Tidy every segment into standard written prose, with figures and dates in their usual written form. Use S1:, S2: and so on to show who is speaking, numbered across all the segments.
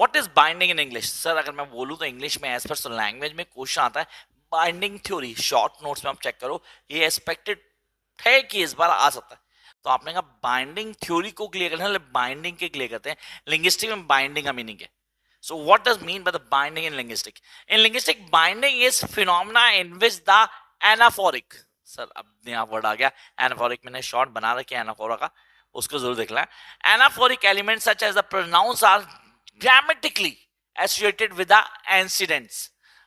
S1: What is binding in English? Sir अगर मैं बोलूँ तो इंग्लिश में एज पर लैंग्वेज में क्वेश्चन आता है बाइंडिंग थ्योरी। शॉर्ट नोट्स में आप चेक करो, ये एक्सपेक्टेड है कि इस बार आ सकता है। तो आपने कहा बाइंडिंग थ्योरी को क्लियर करना है, बाइंडिंग के क्लियर करते हैं। लिंग्विस्टिक में बाइंडिंग का मीनिंग है। So what does mean by the binding in linguistic? In linguistic, binding is phenomena in which the anaphoric, sir अब नया वर्ड आ गया anaphoric, मैंने शॉर्ट बना रखा है anaphora का, उसको जरूर देख लें। anaphoric elements such as the pronouns are grammatically associated with the antecedents।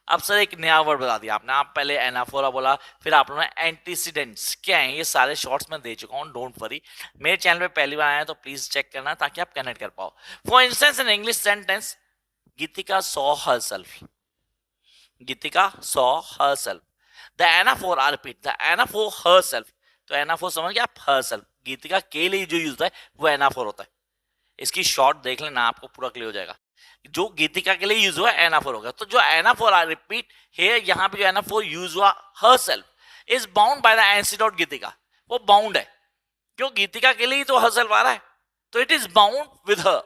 S1: अब सर एक नया वर्ड बता दिया आपने, आप पहले एनाफोरा बोला, फिर आप लोगों ने एंटीसीडेंट्स। क्या है ये? सारे शॉर्ट्स में दे चुका हूँ, डोंट वरी। मेरे चैनल पे पहली बार आया तो प्लीज चेक करना ताकि आप कनेक्ट कर पाओ। For instance in English sentence, Gitika saw herself. Gitika saw herself. The anaphor, I repeat, the anaphor herself. तो anaphor समझ गया आप? herself. गीतिका के लिए जो यूज होता है वो anaphor होता है। इसकी शॉर्ट देख लेना, आपको पूरा क्लियर हो जाएगा। जो गीतिका के लिए यूज हुआ anaphor होगा। तो जो anaphor, I repeat, here यहाँ पे जो anaphor यूज हुआ herself is bound by the antecedent गीतिका। वो बाउंड है, क्यों? गीतिका के लिए ही तो herself आ रहा है, तो it is bound with her।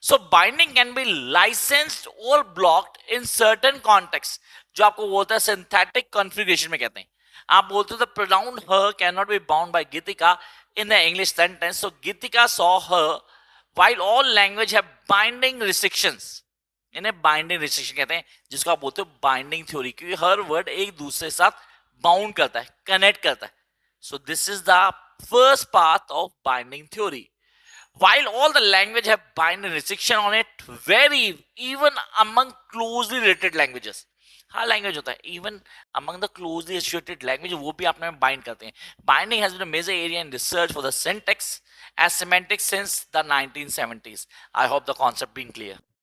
S1: So binding can be licensed or blocked in certain contexts, जो आपको बोलता है synthetic configuration में कहते हैं। आप बोलते हो the pronoun her cannot be bound by Gitika in the English sentence, so Gitika saw her while all language have binding restrictions। इन्हें binding restriction कहते हैं, जिसको आप बोलते हो binding theory, क्योंकि हर वर्ड एक दूसरे के साथ बाउंड करता है, कनेक्ट करता है। So this is the first path of binding theory। While all the language have binding restriction on it, vary even among closely related languages। Her language होता है, even among the closely associated language, वो भी आपने bind करते हैं। Binding has been a major area in research for the syntax as semantics since the 1970s। I hope the concept being clear।